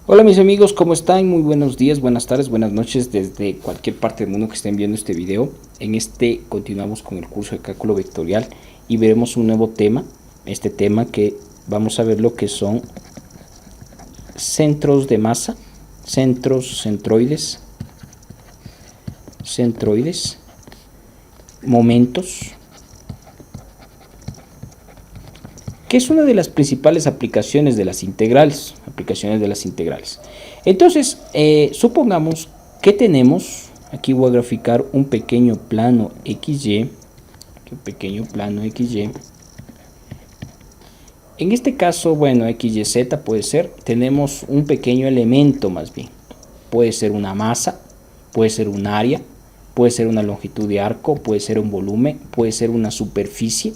Hola mis amigos, ¿cómo están? Muy buenos días, buenas tardes, buenas noches desde cualquier parte del mundo que estén viendo este video. En este continuamos con el curso de cálculo vectorial y veremos un nuevo tema. Este tema que vamos a ver lo que son centros de masa, centroides, momentos, que es una de las principales aplicaciones de las integrales. Entonces, supongamos que tenemos, aquí voy a graficar un pequeño plano XY, En este caso, bueno, XYZ puede ser, tenemos un pequeño elemento más bien. Puede ser una masa, puede ser un área, puede ser una longitud de arco, puede ser un volumen, puede ser una superficie.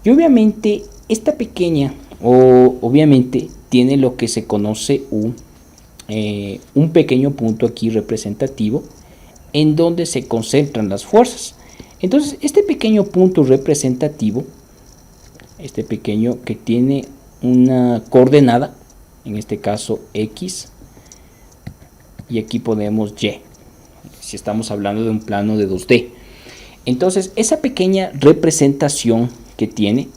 Y obviamente esta pequeña, obviamente tiene lo que se conoce un pequeño punto aquí representativo en donde se concentran las fuerzas. Entonces este pequeño punto representativo, este pequeño que tiene una coordenada, en este caso X, y aquí ponemos Y, si estamos hablando de un plano de 2D. Entonces esa pequeña representación que tiene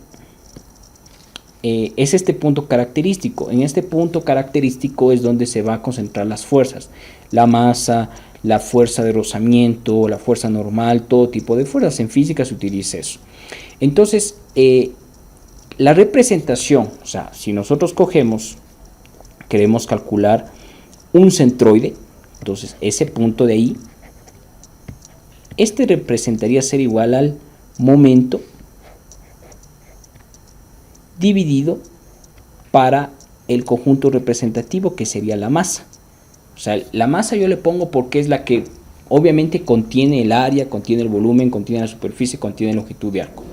es este punto característico. En este punto característico es donde se va a concentrar las fuerzas, la masa, la fuerza de rozamiento, la fuerza normal, todo tipo de fuerzas. En física se utiliza eso. Entonces la representación, o sea, si nosotros queremos calcular un centroide, entonces ese punto de ahí, este representaría ser igual al momento dividido para el conjunto representativo, que sería la masa. O sea, la masa yo le pongo porque es la que obviamente contiene el área, contiene el volumen, contiene la superficie, contiene la longitud de arco.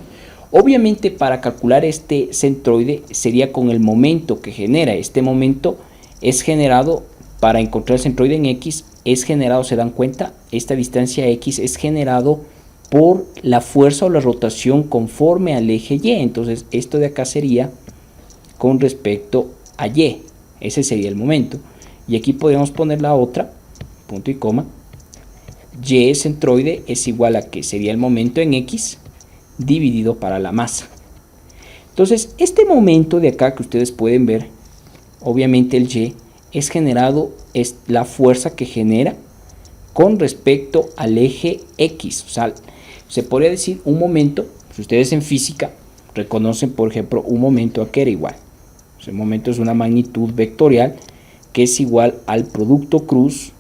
Obviamente para calcular este centroide sería con el momento que genera. Este momento es generado para encontrar el centroide en X, es generado, se dan cuenta, esta distancia X es generado por la fuerza o la rotación conforme al eje Y. Entonces esto de acá sería con respecto a Y, ese sería el momento. Y aquí podríamos poner la otra, punto y coma, Y centroide es igual a que sería el momento en X dividido para la masa. Entonces este momento de acá que ustedes pueden ver, obviamente el Y es generado, es la fuerza que genera con respecto al eje X. O sea, se podría decir un momento, si ustedes en física reconocen, por ejemplo, un momento a que era igual. El momento es una magnitud vectorial que es igual al producto cruz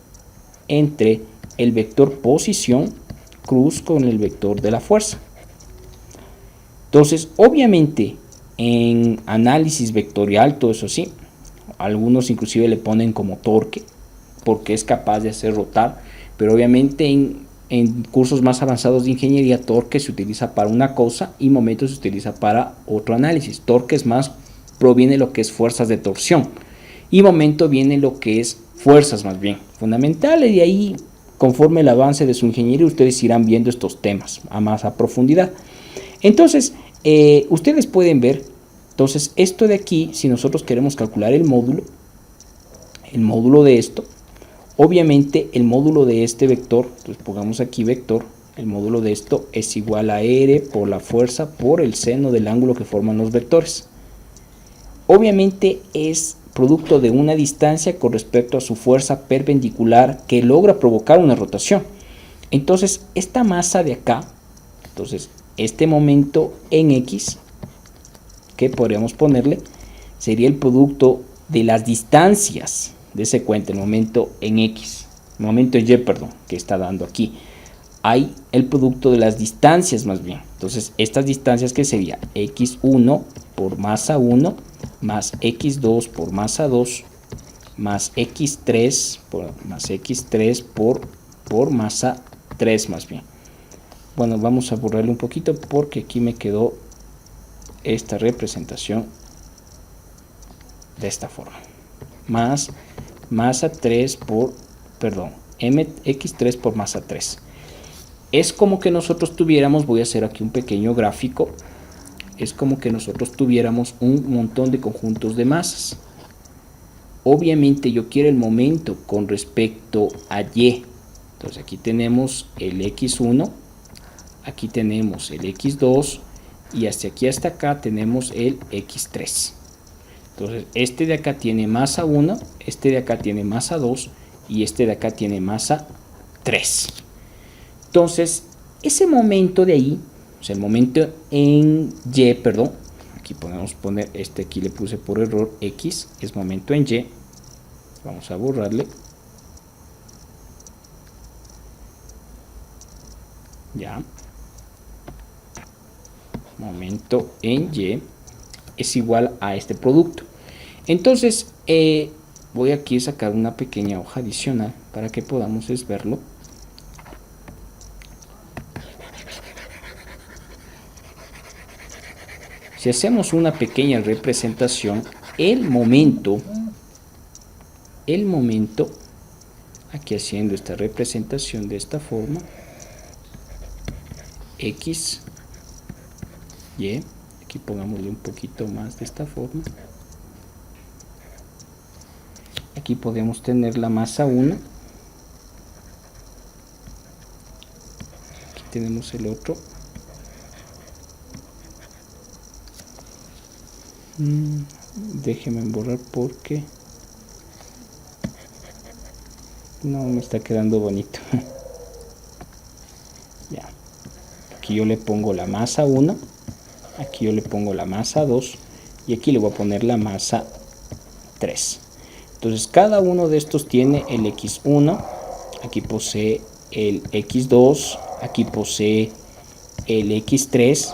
entre el vector posición cruz con el vector de la fuerza. Entonces, obviamente, en análisis vectorial, todo eso sí, algunos inclusive le ponen como torque, porque es capaz de hacer rotar, pero obviamente en cursos más avanzados de ingeniería, torque se utiliza para una cosa y momento se utiliza para otro análisis. Torque es más, proviene de lo que es fuerzas de torsión, y momento viene lo que es fuerzas más bien fundamentales, y ahí conforme el avance de su ingeniería ustedes irán viendo estos temas a más a profundidad. Entonces ustedes pueden ver, entonces esto de aquí, si nosotros queremos calcular el módulo de esto, obviamente el módulo de este vector, entonces pongamos aquí vector, el módulo de esto es igual a R por la fuerza por el seno del ángulo que forman los vectores. Obviamente es producto de una distancia con respecto a su fuerza perpendicular que logra provocar una rotación. Entonces esta masa de acá, entonces este momento en X, que podríamos ponerle, sería el producto de las distancias, dese cuenta, el momento en X, el momento en Y, perdón, que está dando aquí. Hay el producto de las distancias más bien. Entonces estas distancias, que sería X1 por masa 1 más X2 por masa 2 más X3 por masa 3 más bien. Bueno, vamos a borrarle un poquito porque aquí me quedó esta representación de esta forma. Más masa 3 por, perdón, mx3 por masa 3. Es como que nosotros tuviéramos, voy a hacer aquí un pequeño gráfico, es como que nosotros tuviéramos un montón de conjuntos de masas. obviamente yo quiero el momento con respecto a Y. Entonces aquí tenemos el X1, aquí tenemos el X2 y hasta acá tenemos el X3. Entonces este de acá tiene masa 1, este de acá tiene masa 2 y este de acá tiene masa 3. Entonces ese momento de ahí, o sea, el momento en Y, perdón, aquí podemos poner, aquí le puse por error X, es momento en Y, vamos a borrarle, ya, momento en Y es igual a este producto. Entonces voy aquí a sacar una pequeña hoja adicional para que podamos verlo. Si hacemos una pequeña representación, el momento, aquí haciendo esta representación de esta forma, X, Y, aquí pongámosle un poquito más de esta forma. Aquí podemos tener la masa 1. Aquí tenemos el otro. Déjenme borrar porque no me está quedando bonito. Ya. Aquí yo le pongo la masa 1, aquí yo le pongo la masa 2 y aquí le voy a poner la masa 3. Entonces cada uno de estos tiene el X1, aquí posee el X2, aquí posee el X3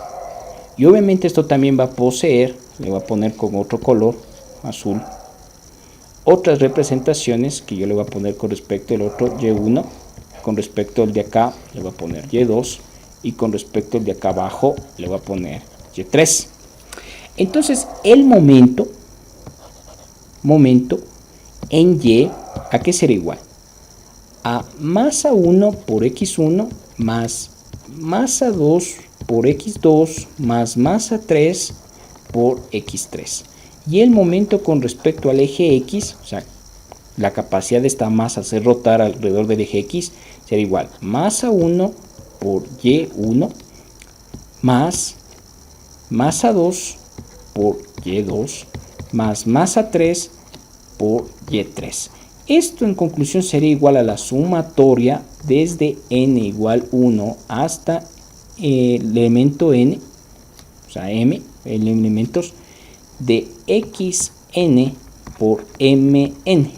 y obviamente esto también va a poseer, le voy a poner con otro color azul, otras representaciones que yo le voy a poner con respecto al otro Y1, con respecto al de acá le voy a poner Y2 y con respecto al de acá abajo le voy a poner Y3. Entonces el momento en Y, ¿a qué será igual? A masa 1 por X1 más masa 2 por X2 más masa 3 por X3. Y el momento con respecto al eje X, o sea, la capacidad de esta masa hacer rotar alrededor del eje X, será igual masa 1 por Y1 más masa 2 por Y2 más masa 3 por Y3. Esto en conclusión sería igual a la sumatoria desde n igual 1 hasta el elemento n, o sea m, elementos de xn por mn.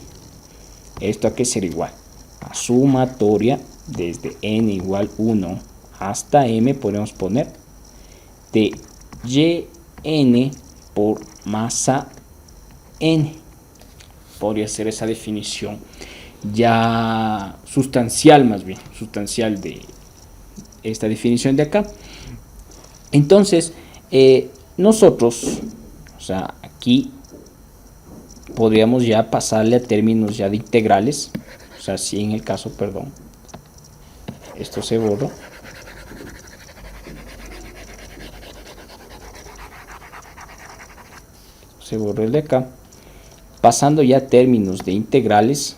¿Esto a qué será igual? A sumatoria desde n igual 1 hasta m, podemos poner de yn por masa n. Podría ser esa definición ya sustancial, más bien sustancial de esta definición de acá. Entonces nosotros, o sea, aquí podríamos ya pasarle a términos ya de integrales, o sea, si en el caso, perdón, esto se borra, se borra el de acá. Pasando ya a términos de integrales,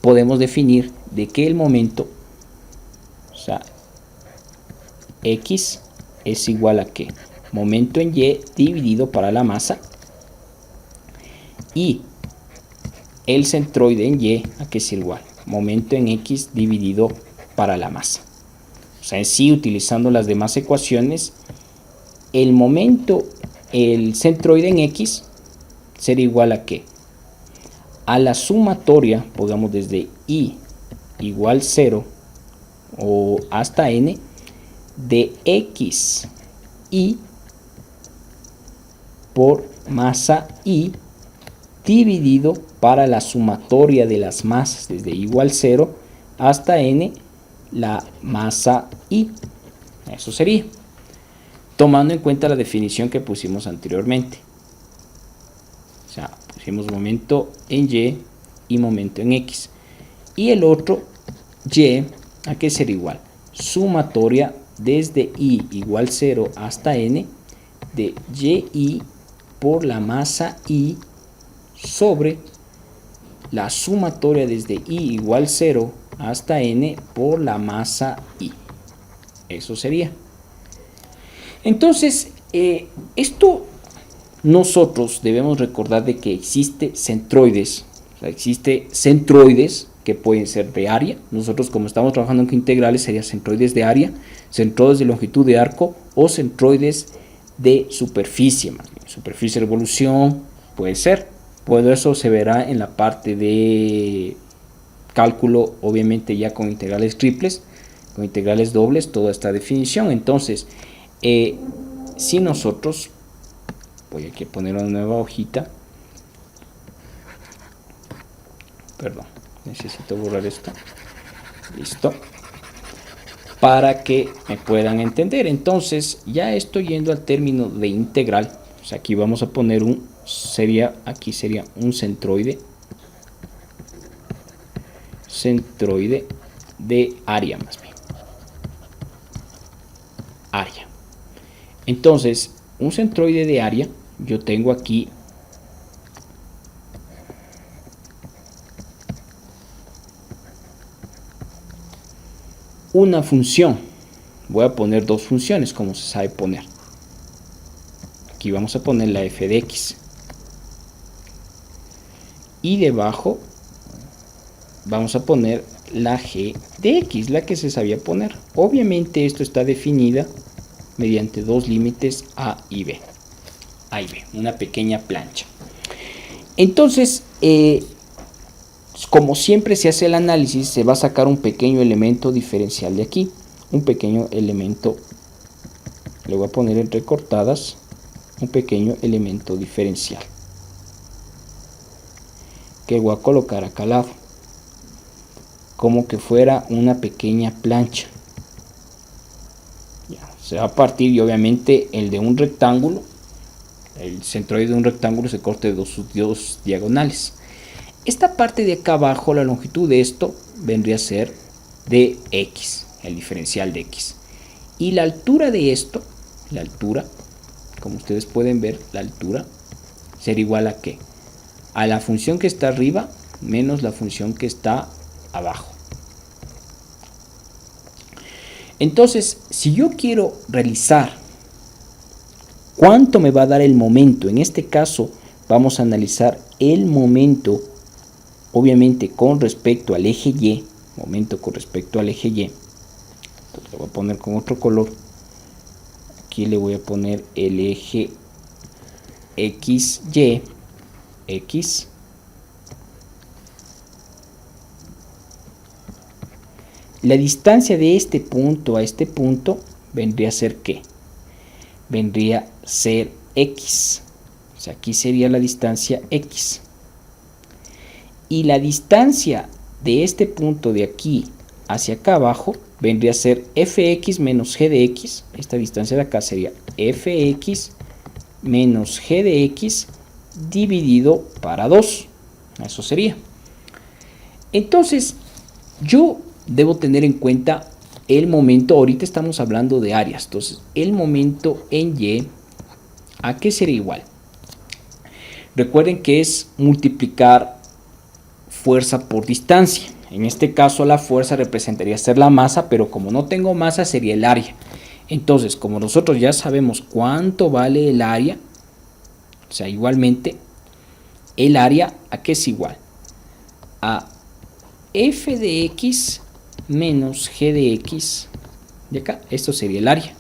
podemos definir de que el momento, o sea, x es igual a que momento en y dividido para la masa y el centroide en y a que es igual momento en x dividido para la masa. O sea, en sí, utilizando las demás ecuaciones, el momento, el centroide en x será igual a ¿qué? A la sumatoria, pongamos desde i igual 0 o hasta n de x y por masa i dividido para la sumatoria de las masas desde igual 0 hasta n la masa i. Eso sería, tomando en cuenta la definición que pusimos anteriormente. O sea, pusimos momento en y y momento en x. Y el otro y, ¿a qué será igual? Sumatoria desde i igual 0 hasta n de y por la masa I sobre la sumatoria desde I igual 0 hasta N por la masa I. Eso sería. Entonces, esto nosotros debemos recordar de que existe centroides. O sea, existe centroides que pueden ser de área. Nosotros, como estamos trabajando en integrales, serían centroides de área, centroides de longitud de arco o centroides de superficie. Superficie de revolución puede ser. Bueno, eso se verá en la parte de cálculo, obviamente ya con integrales triples, con integrales dobles, toda esta definición. Entonces, si nosotros, voy aquí a poner una nueva hojita, perdón, necesito borrar esto, listo, para que me puedan entender. Entonces, ya estoy yendo al término de integral. O sea, aquí vamos a poner aquí sería un centroide de área, más bien área. Entonces, un centroide de área, yo tengo aquí una función. Voy a poner dos funciones, como se sabe poner. Aquí vamos a poner la f de x. Y debajo vamos a poner la g de x, la que se sabía poner. Obviamente esto está definida mediante dos límites a y b. A y b, una pequeña plancha. Entonces, como siempre se hace el análisis, se va a sacar un pequeño elemento diferencial de aquí. Un pequeño elemento, le voy a poner entre cortadas, un pequeño elemento diferencial, que voy a colocar acá al lado, como que fuera una pequeña plancha. Ya, se va a partir, y obviamente el de un rectángulo, el centroide de un rectángulo se corta de dos diagonales. Esta parte de acá abajo, la longitud de esto vendría a ser de x, el diferencial de x. Y la altura de esto, la altura, como ustedes pueden ver, la altura será igual a ¿qué? A la función que está arriba menos la función que está abajo. Entonces, si yo quiero realizar cuánto me va a dar el momento, en este caso vamos a analizar el momento, obviamente con respecto al eje Y, momento con respecto al eje Y. Entonces, lo voy a poner con otro color. Aquí le voy a poner el eje XY, X. La distancia de este punto a este punto vendría a ser ¿qué? Vendría a ser X. O sea, aquí sería la distancia X. Y la distancia de este punto de aquí hacia acá abajo vendría a ser fx menos g de x. Esta distancia de acá sería fx menos g de x dividido para 2. Eso sería. Entonces, yo debo tener en cuenta el momento. Ahorita estamos hablando de áreas. Entonces, el momento en Y, ¿a qué sería igual? Recuerden que es multiplicar fuerza por distancia. En este caso la fuerza representaría ser la masa, pero como no tengo masa sería el área. Entonces, como nosotros ya sabemos cuánto vale el área, o sea, igualmente el área, ¿a qué es igual? A f de x menos g de x de acá. Esto sería el área.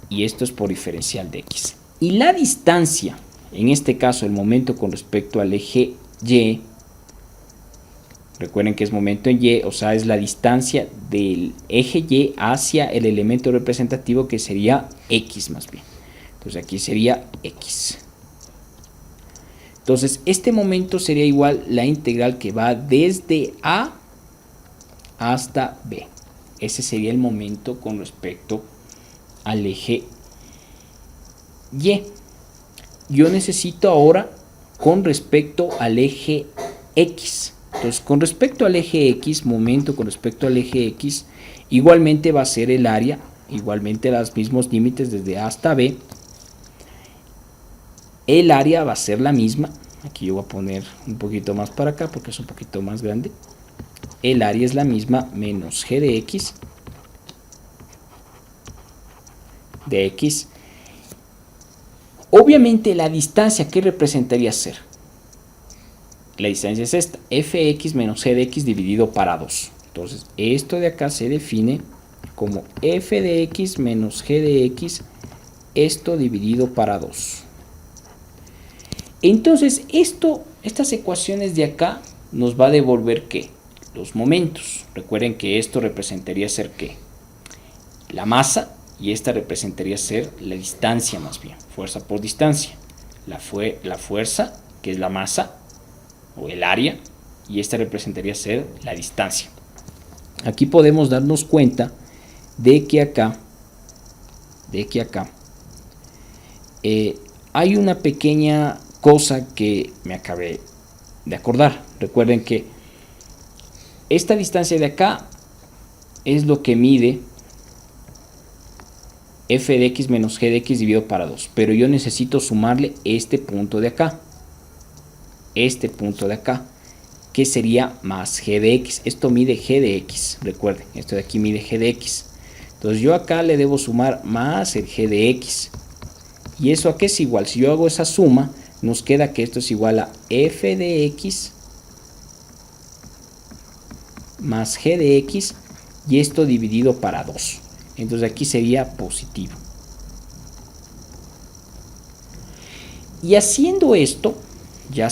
Y esto es por diferencial de x. Y la distancia, en este caso el momento con respecto al eje Y, recuerden que es momento en Y, o sea, es la distancia del eje Y hacia el elemento representativo, que sería x más bien. Entonces aquí sería x. Entonces este momento sería igual la integral que va desde A hasta B. Ese sería el momento con respecto al eje Y. Yo necesito ahora con respecto al eje X. Entonces, con respecto al eje X, momento con respecto al eje X, igualmente va a ser el área, igualmente los mismos límites desde A hasta B, el área va a ser la misma. Aquí yo voy a poner un poquito más para acá porque es un poquito más grande. El área es la misma menos g de x Obviamente la distancia, ¿qué representaría ser? La distancia es esta, fx menos g de x dividido para 2. Entonces esto de acá se define como f de x menos g de x, esto dividido para 2. Entonces estas ecuaciones de acá nos va a devolver ¿qué? Los momentos. Recuerden que esto representaría ser ¿qué? La masa, y esta representaría ser la distancia más bien, fuerza por distancia. La fuerza, que es la masa o el área, y esta representaría ser la distancia. Aquí podemos darnos cuenta de que acá hay una pequeña cosa que me acabé de acordar. Recuerden que esta distancia de acá es lo que mide f de x menos g de x dividido para 2, pero yo necesito sumarle este punto de acá, que sería más g de x. Esto mide g de x, recuerden, esto de aquí mide g de x. Entonces yo acá le debo sumar más el g de x. ¿Y eso a qué es igual? Si yo hago esa suma, nos queda que esto es igual a f de x más g de x, y esto dividido para 2. Entonces aquí sería positivo. Y haciendo esto, ya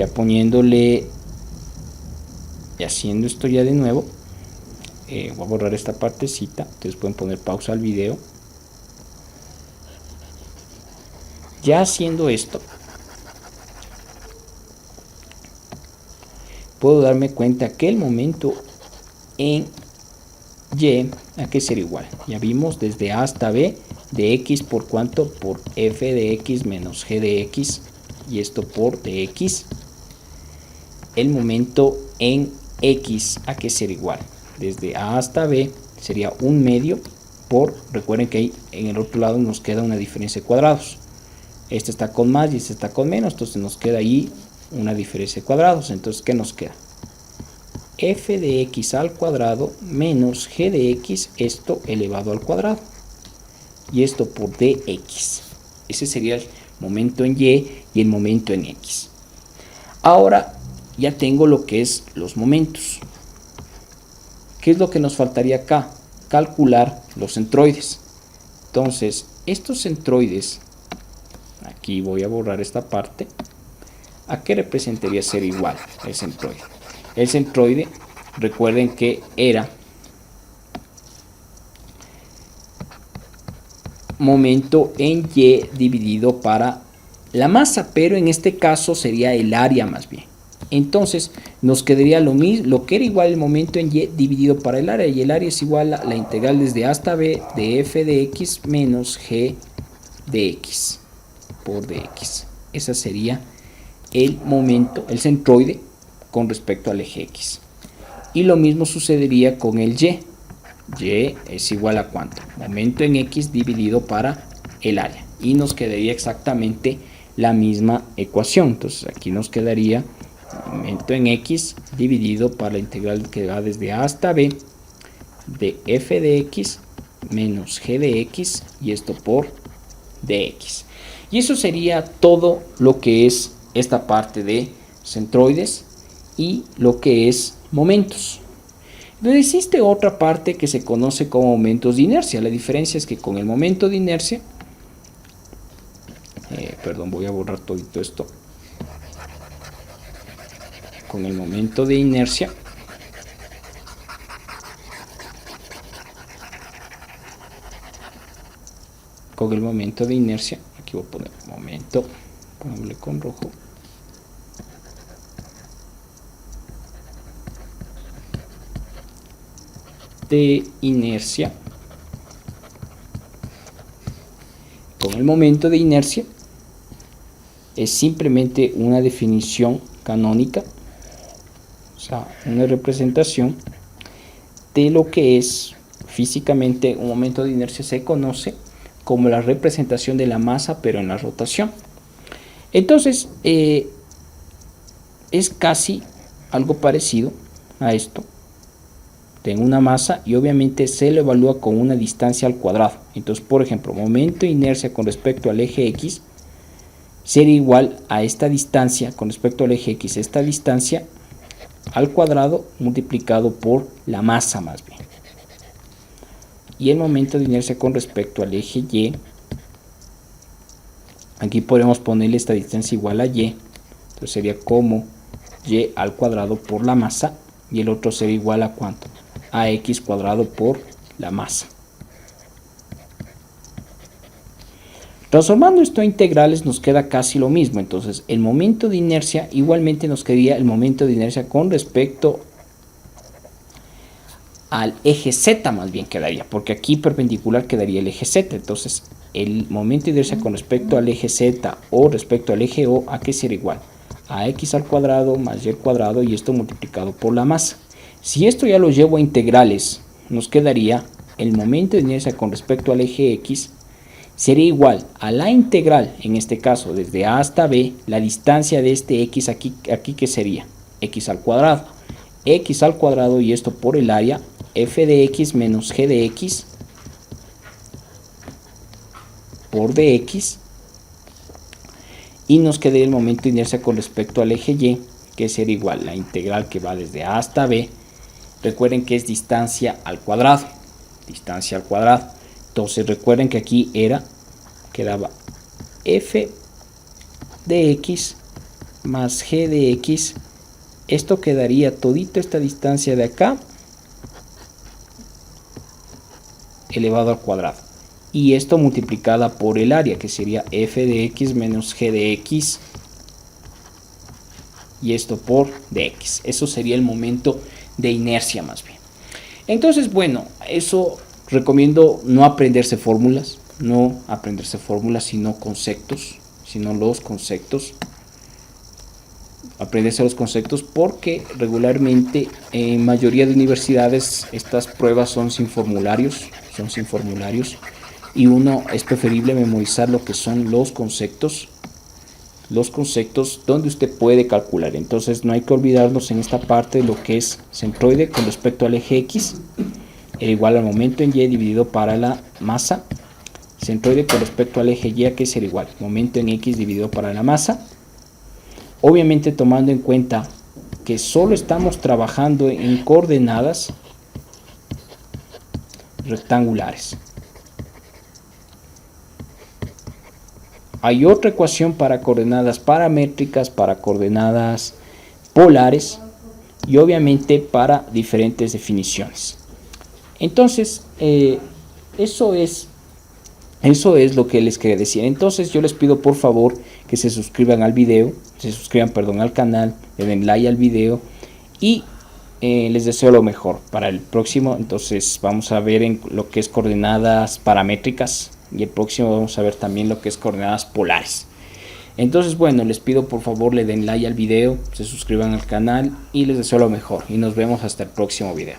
poniéndole, y haciendo esto ya de nuevo, voy a borrar esta partecita. Ustedes pueden poner pausa al video. Ya haciendo esto, puedo darme cuenta que el momento en y, ¿a qué será igual? Ya vimos desde a hasta b de x por cuánto, por f de x menos g de x, y esto por dx. El momento en x, ¿a qué será igual? Desde a hasta b sería 1 medio por, recuerden que ahí en el otro lado nos queda una diferencia de cuadrados. Este está con más y este está con menos, entonces nos queda ahí una diferencia de cuadrados. Entonces, ¿qué nos queda? F de x al cuadrado menos g de x, esto elevado al cuadrado, y esto por dx. Ese sería el momento en y el momento en x. Ahora ya tengo lo que es los momentos. ¿Qué es lo que nos faltaría acá? Calcular los centroides. Entonces estos centroides, aquí voy a borrar esta parte. ¿A qué representaría ser igual el centroide? El centroide, recuerden que era momento en y dividido para la masa, pero en este caso sería el área más bien. Entonces nos quedaría lo mismo, lo que era igual el momento en y dividido para el área, y el área es igual a la integral desde a hasta b de f de x menos g de x por dx. Esa sería el momento, el centroide con respecto al eje x. Y lo mismo sucedería con el y. Y es igual a ¿cuánto? Momento en x dividido para el área. Y nos quedaría exactamente la misma ecuación. Entonces aquí nos quedaría momento en x dividido para la integral que va desde a hasta b de f de x menos g de x, y esto por dx. Y eso sería todo lo que es esta parte de centroides y lo que es momentos. Pero existe otra parte que se conoce como momentos de inercia. La diferencia es que con el momento de inercia, voy a borrar todo esto. Con el momento de inercia, aquí voy a poner momento, pongámosle con rojo. De inercia, con el momento de inercia es simplemente una definición canónica, o sea, una representación de lo que es físicamente un momento de inercia. Se conoce como la representación de la masa pero en la rotación. Entonces, es casi algo parecido a esto. Tengo una masa y obviamente se lo evalúa con una distancia al cuadrado. Entonces, por ejemplo, momento de inercia con respecto al eje X sería igual a esta distancia con respecto al eje X, esta distancia al cuadrado multiplicado por la masa más bien. Y el momento de inercia con respecto al eje Y, aquí podemos ponerle esta distancia igual a Y, entonces sería como Y al cuadrado por la masa, y el otro sería igual a ¿cuánto? A X cuadrado por la masa. Transformando esto a integrales nos queda casi lo mismo. Entonces el momento de inercia igualmente nos quedaría el momento de inercia con respecto al eje Z, más bien quedaría, porque aquí perpendicular quedaría el eje Z. Entonces el momento de inercia con respecto al eje Z o respecto al eje O, ¿a qué será igual? A X al cuadrado más Y al cuadrado, y esto multiplicado por la masa. Si esto ya lo llevo a integrales, nos quedaría el momento de inercia con respecto al eje X sería igual a la integral, en este caso desde A hasta B, la distancia de este X aquí que sería X al cuadrado, y esto por el área f de X menos g de X por dx, y nos quedaría el momento de inercia con respecto al eje Y, que sería igual a la integral que va desde A hasta B. Recuerden que es distancia al cuadrado, entonces recuerden que aquí quedaba f de X más g de X, esto quedaría todito esta distancia de acá elevado al cuadrado, y esto multiplicada por el área, que sería f de X menos g de X, y esto por dx. Eso sería el momento de inercia más bien. Entonces, bueno, eso recomiendo no aprenderse fórmulas, sino conceptos, aprenderse los conceptos, porque regularmente en mayoría de universidades estas pruebas son sin formularios, y uno es preferible memorizar lo que son los conceptos donde usted puede calcular. Entonces no hay que olvidarnos en esta parte de lo que es centroide con respecto al eje X, igual al momento en Y dividido para la masa. Centroide con respecto al eje Y, que será igual momento en X dividido para la masa, obviamente tomando en cuenta que solo estamos trabajando en coordenadas rectangulares. Hay otra ecuación para coordenadas paramétricas, para coordenadas polares y obviamente para diferentes definiciones. Entonces, eso es lo que les quería decir. Entonces yo les pido por favor que se suscriban al video, al canal, le den like al video, y les deseo lo mejor para el próximo. Entonces vamos a ver en lo que es coordenadas paramétricas, y el próximo vamos a ver también lo que es coordenadas polares. Entonces, bueno, les pido por favor le den like al video, se suscriban al canal y les deseo lo mejor, y nos vemos hasta el próximo video.